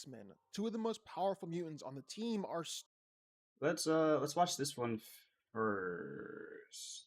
X-Men. Two of the most powerful mutants on the team are Let's watch this one first.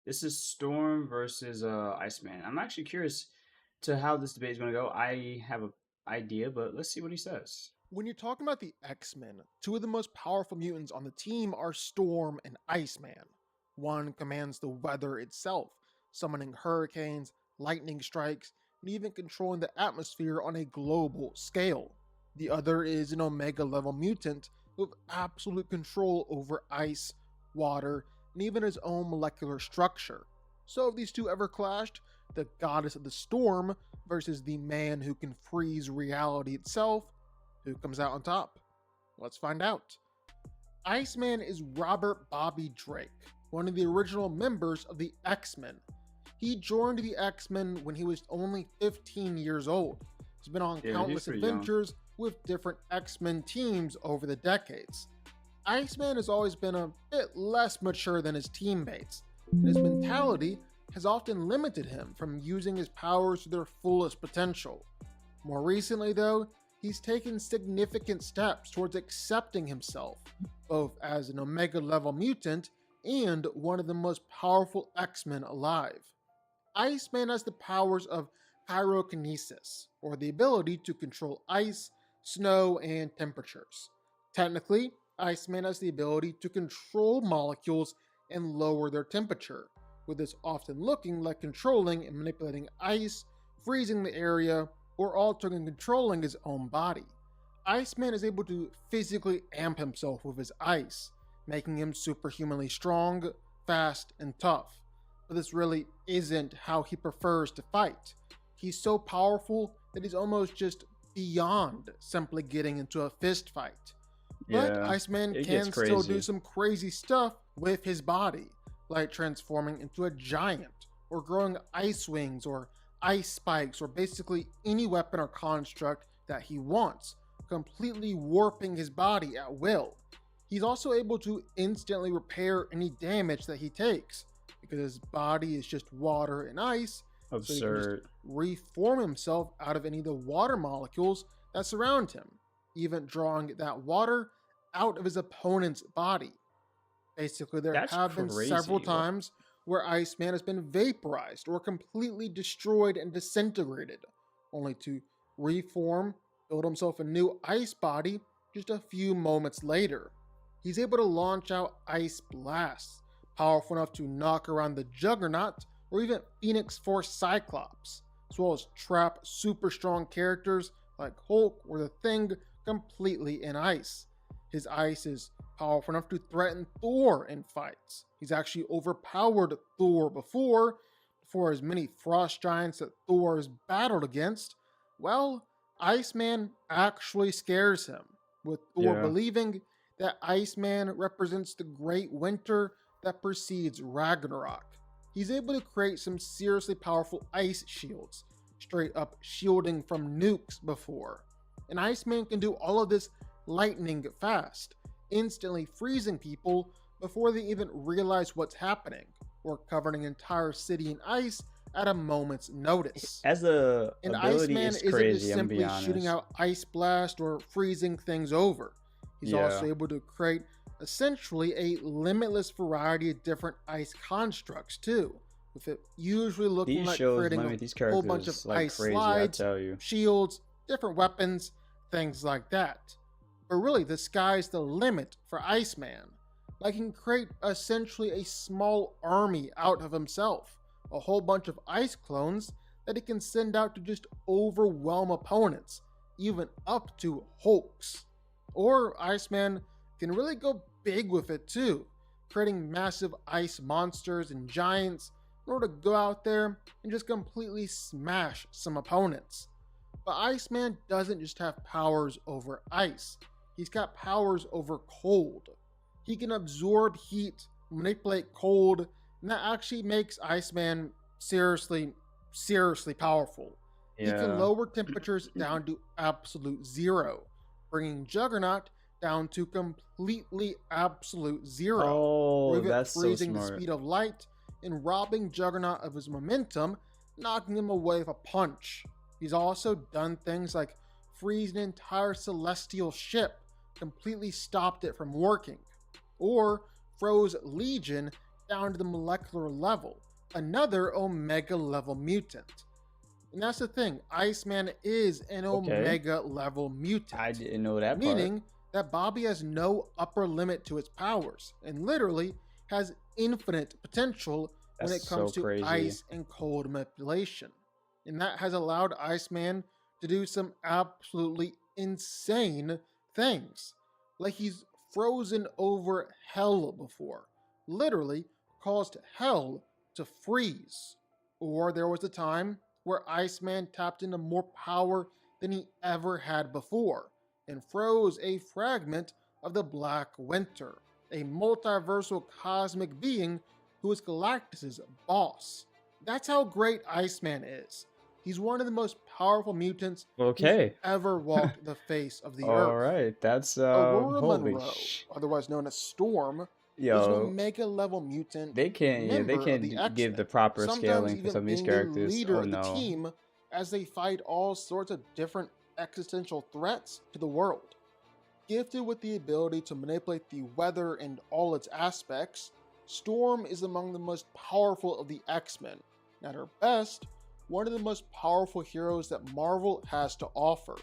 This is Storm versus Iceman. I'm actually curious to how this debate is going to go. I have an idea, but let's see what he says. when you're talking about the X-Men, two of the most powerful mutants on the team are Storm and Iceman. One commands the weather itself, summoning hurricanes, lightning strikes, and even controlling the atmosphere on a global scale. The other is an Omega level mutant with absolute control over ice, water, and even his own molecular structure. So if these two ever clashed, the goddess of the storm versus the man who can freeze reality itself, who comes out on top? Let's find out. Iceman is Robert Bobby Drake, one of the original members of the X-Men. He joined the X-Men when he was only 15 years old. He's been on countless adventures with different X-Men teams over the decades. Iceman has always been a bit less mature than his teammates, and his mentality has often limited him from using his powers to their fullest potential. More recently, though, he's taken significant steps towards accepting himself, both as an Omega level mutant and one of the most powerful X-Men alive. Iceman has the powers of pyrokinesis, or the ability to control ice, snow, and temperatures. Technically, Iceman has the ability to control molecules and lower their temperature, with this often looking like controlling and manipulating ice, freezing the area, or altering and controlling his own body. Iceman is able to physically amp himself with his ice, making him superhumanly strong, fast, and tough. But this really isn't how he prefers to fight. He's so powerful that he's almost just beyond simply getting into a fist fight. But Iceman can still do some crazy stuff with his body, like transforming into a giant, or growing ice wings, or ice spikes, or basically any weapon or construct that he wants, completely warping his body at will. He's also able to instantly repair any damage that he takes, because his body is just water and ice. Absurd. So he can just reform himself out of any of the water molecules that surround him, even drawing that water out of his opponent's body. Basically, there have been several times where Iceman has been vaporized or completely destroyed and disintegrated, only to reform, build himself a new ice body just a few moments later. He's able to launch out ice blasts, powerful enough to knock around the Juggernaut or even Phoenix Force Cyclops, as well as trap super strong characters like Hulk or the Thing completely in ice. His ice is powerful enough to threaten Thor in fights. He's actually overpowered Thor before as many frost giants that Thor has battled against. Well, Iceman actually scares him, with Thor believing that Iceman represents the great winter that precedes Ragnarok. He's able to create some seriously powerful ice shields, straight up shielding from nukes before. And Iceman can do all of this lightning fast, instantly freezing people before they even realize what's happening, or covering an entire city in ice at a moment's notice. As a and ability Iceman is isn't crazy, just simply shooting out ice blast or freezing things over. He's also able to create essentially a limitless variety of different ice constructs too, with it usually looking like creating a whole bunch of ice slides, shields, different weapons, things like that. But really, the sky's the limit for Iceman. Like, he can create essentially a small army out of himself, a whole bunch of ice clones that he can send out to just overwhelm opponents, even up to Hulks. Or Iceman can really go big with it too, creating massive ice monsters and giants in order to go out there and just completely smash some opponents. But Iceman doesn't just have powers over ice. He's got powers over cold. He can absorb heat, manipulate cold, and that actually makes Iceman seriously powerful. He can lower temperatures down to absolute zero, bringing Juggernaut down to completely absolute zero. Oh, that's freezing so smart. the speed of light and robbing Juggernaut of his momentum, knocking him away with a punch. He's also done things like freeze an entire celestial ship, completely stopped it from working. Or froze Legion down to the molecular level, another Omega level mutant. And that's the thing, Iceman is an Okay. Omega level mutant, I didn't know that part. meaning that Bobby has no upper limit to its powers and literally has infinite potential when That's it so comes to crazy. ice and cold manipulation. And that has allowed Iceman to do some absolutely insane things. Like he's frozen over hell before, literally caused hell to freeze. Or there was a time where Iceman tapped into more power than he ever had before and froze a fragment of the Black Winter, a multiversal cosmic being who is Galactus's boss. That's how great Iceman is. He's one of the most powerful mutants who's Okay. ever walked the face of the All Earth. right. That's Aurora holy Monroe, otherwise known as Storm, is an yo. Omega level mutant, They can't, yeah, they member of can't the give the X-Men, proper sometimes scaling for even some of these being the characters. leader Oh of the no. team as they fight all sorts of different existential threats to the world. Gifted with the ability to manipulate the weather and all its aspects, Storm is among the most powerful of the X-Men, and at her best, one of the most powerful heroes that Marvel has to offer.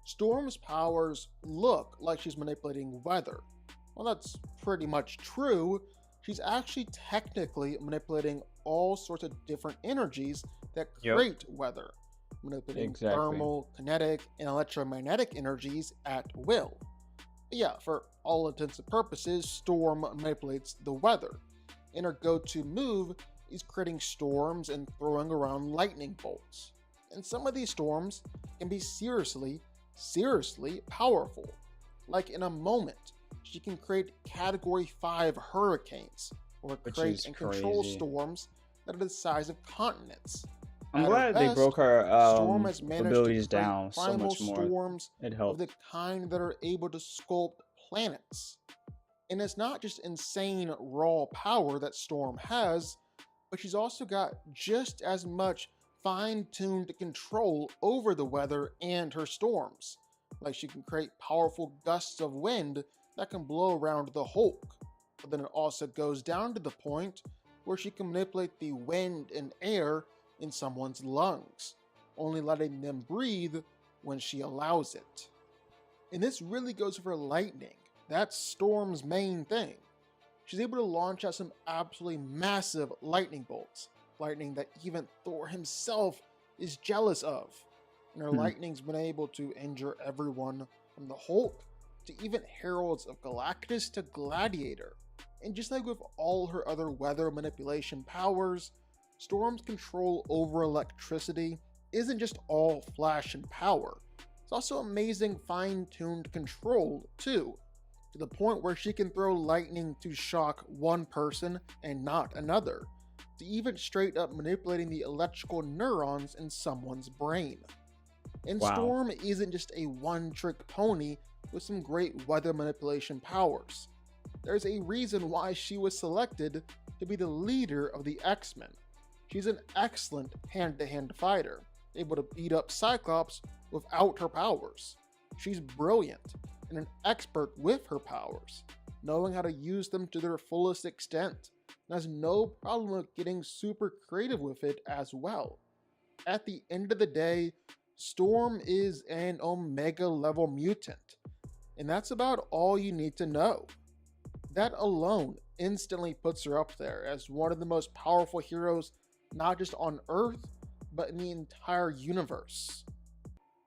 Storm's powers look like she's manipulating weather. Well, that's pretty much true. She's actually technically manipulating all sorts of different energies that Yep. create weather, manipulating Exactly. thermal, kinetic, and electromagnetic energies at will. But yeah, for all intents and purposes, Storm manipulates the weather, and her go-to move is creating storms and throwing around lightning bolts. And some of these storms can be seriously powerful. Like in a moment, she can create Category 5 hurricanes, or Which create is and control crazy. storms that are the size of continents. I'm At her glad they best, broke her Storm has managed to abilities create down so primal much more. storms It of the helped. kind that are able to sculpt planets. And it's not just insane raw power that Storm has, but she's also got just as much fine-tuned control over the weather and her storms. Like she can create powerful gusts of wind that can blow around the Hulk. But then it also goes down to the point where she can manipulate the wind and air in someone's lungs, only letting them breathe when she allows it. And this really goes for lightning. That's Storm's main thing. She's able to launch out some absolutely massive lightning bolts, lightning that even Thor himself is jealous of. And her Hmm. lightning's been able to injure everyone from the Hulk to even Heralds of Galactus to Gladiator. And just like with all her other weather manipulation powers, Storm's control over electricity isn't just all flash and power. It's also amazing fine-tuned control too, to the point where she can throw lightning to shock one person and not another, to even straight up manipulating the electrical neurons in someone's brain. And Wow. Storm isn't just a one-trick pony with some great weather manipulation powers. There's a reason why she was selected to be the leader of the X-Men. She's an excellent hand-to-hand fighter, able to beat up Cyclops without her powers. She's brilliant and an expert with her powers, knowing how to use them to their fullest extent, and has no problem with getting super creative with it as well. At the end of the day, Storm is an Omega level mutant, and that's about all you need to know. That alone instantly puts her up there as one of the most powerful heroes, not just on Earth, but in the entire universe.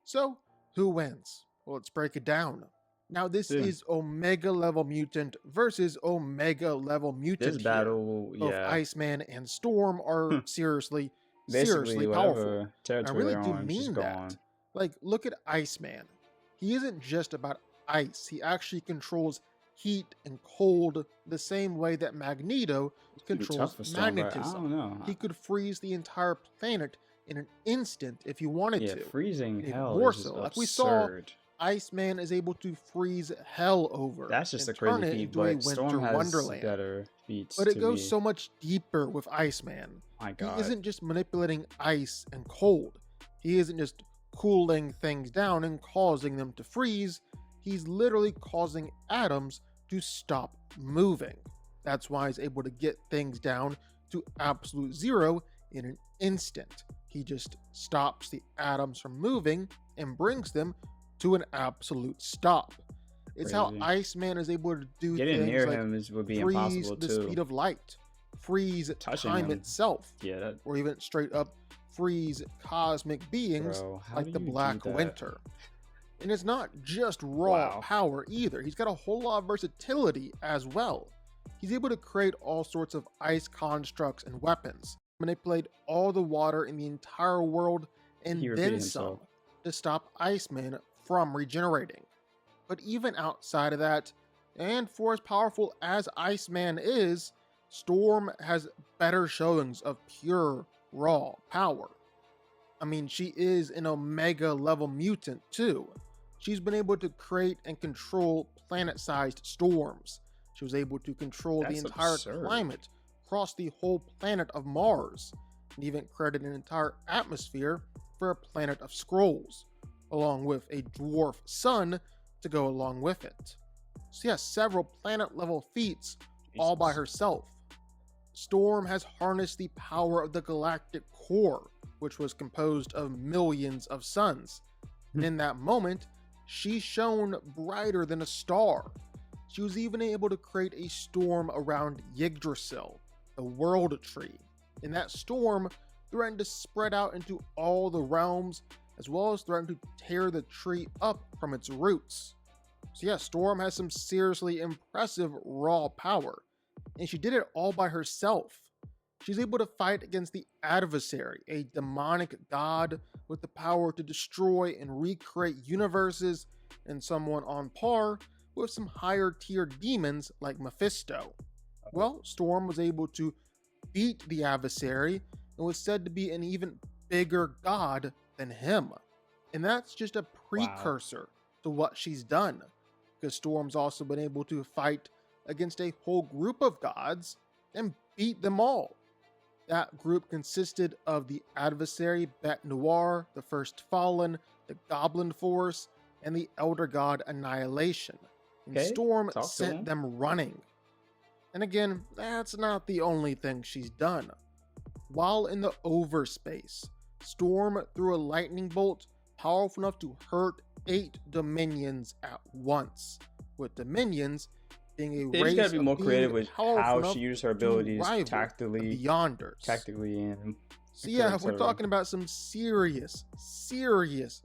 So, who wins? Well, let's break it down. Now, this Yeah. is Omega level mutant versus Omega level This mutant here. battle, Both yeah. Iceman and Storm are seriously Basically, powerful. whatever I territory really they're do on, she's mean gone. that. Like, look at Iceman. He isn't just about ice, he actually controls heat and cold the same way that Magneto It's gonna be tough controls for Storm, but I magnetism. don't know. He could freeze the entire planet in an instant if he wanted Yeah, to. freezing Even hell more is just so, like we saw, absurd. Iceman is able to freeze hell over That's just a and turn crazy it feat, into a but winter Storm has wonderland. better feats But it to goes me. so much deeper with Iceman. My He God. isn't just manipulating ice and cold. He isn't just cooling things down and causing them to freeze. He's literally causing atoms to stop moving. That's why he's able to get things down to absolute zero in an instant. He just stops the atoms from moving and brings them to an absolute stop. It's how Crazy. Iceman is able to do Getting things near like him would be freeze impossible the too. speed of light, freeze Touching time him, itself, yeah, that, or even straight up freeze cosmic beings bro. How like do the you do Black that? Winter. And it's not just raw Wow. power either. He's got a whole lot of versatility as well. He's able to create all sorts of ice constructs and weapons, manipulate all the water in the entire world, and He then repeated some himself. to stop Iceman from regenerating. But even outside of that, and for as powerful as Iceman is, Storm has better showings of pure, raw power. I mean, she is an Omega level mutant too. She's been able to create and control planet sized storms. She was able to control the That's entire absurd. climate across the whole planet of Mars, and even created an entire atmosphere for a planet of scrolls, along with a dwarf sun to go along with it. So, yes, several planet level feats all by Jesus. herself. Storm has harnessed the power of the galactic core, which was composed of millions of suns. And in that moment, she shone brighter than a star. She was even able to create a storm around Yggdrasil, the world tree. And that storm threatened to spread out into all the realms, as well as threatened to tear the tree up from its roots. So yeah, Storm has some seriously impressive raw power, and she did it all by herself. She's able to fight against the adversary, a demonic god with the power to destroy and recreate universes, and someone on par with some higher tier demons like Mephisto. Well, Storm was able to beat the adversary and was said to be an even bigger god than him. And that's just a Wow. precursor to what she's done, because Storm's also been able to fight against a whole group of gods and beat them all. That group consisted of the adversary Bet Noir, the First Fallen, the Goblin Force, and the Elder God Annihilation. And Okay, Storm talk to sent him. them running. And again, that's not the only thing she's done. While in the overspace, Storm threw a lightning bolt powerful enough to hurt 8 Dominions at once, with Dominions being a They race just gotta be of more creative being with powerful how enough she used her to abilities rival tactically, the Beyonders. and So et yeah, cetera, et we're cetera. talking about some serious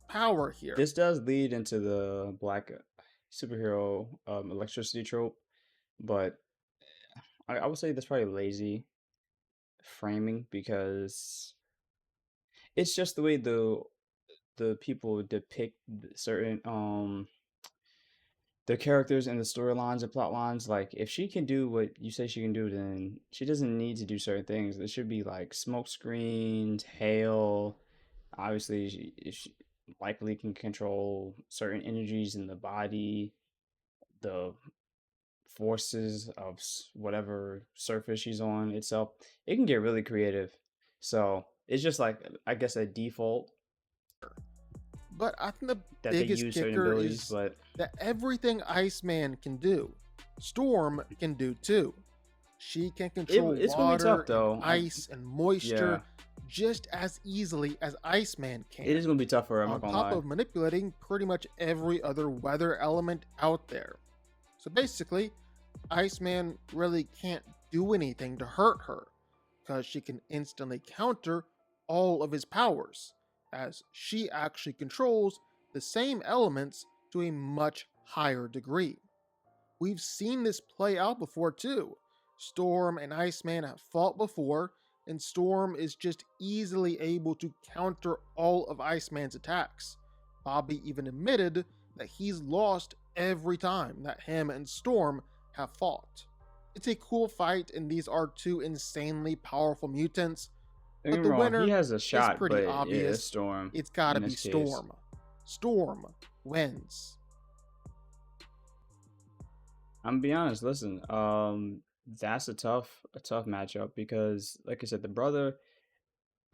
power here. This does lead into the black superhero electricity trope, but I would say that's probably lazy framing because it's just the way the people depict certain the characters and the storylines and plot lines. Like if she can do what you say she can do, then she doesn't need to do certain things. There should be like smoke screens, hail. Obviously, she likely can control certain energies in the body, the forces of whatever surface she's on itself. It can get really creative. So it's just like I guess a default But I think the that they biggest use certain kicker abilities, is but that everything Iceman can do, Storm can do too. She can control it's gonna be water tough though. and ice and moisture Yeah, just as easily as Iceman it can, is gonna be tough for her. I'm on not gonna top lie. of manipulating pretty much every other weather element out there. So basically, Iceman really can't do anything to hurt her, because she can instantly counter all of his powers, as she actually controls the same elements to a much higher degree. We've seen this play out before too. Storm and Iceman have fought before, and Storm is just easily able to counter all of Iceman's attacks. Bobby even admitted that he's lost every time that him and Storm have fought. It's a cool fight, and these are two insanely powerful mutants, Don't but get the me wrong, he winner has a is shot, pretty but yeah, obvious. it's Storm It's gotta in be this case. Storm. Storm wins. I'm gonna be honest. Listen, that's a tough matchup because, like I said, the brother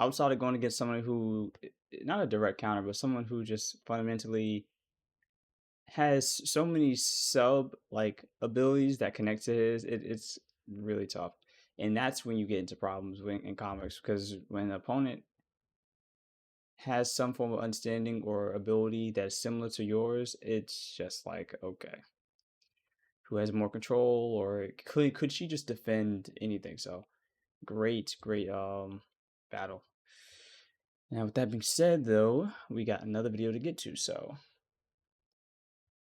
outside of going against someone who not a direct counter, but someone who just fundamentally has so many sub like abilities that connect to his. It's really tough, and that's when you get into problems in comics because when an opponent has some form of understanding or ability that's similar to yours, it's just like, okay, who has more control, or could she just defend anything? So great battle. Now with that being said though, we got another video to get to, so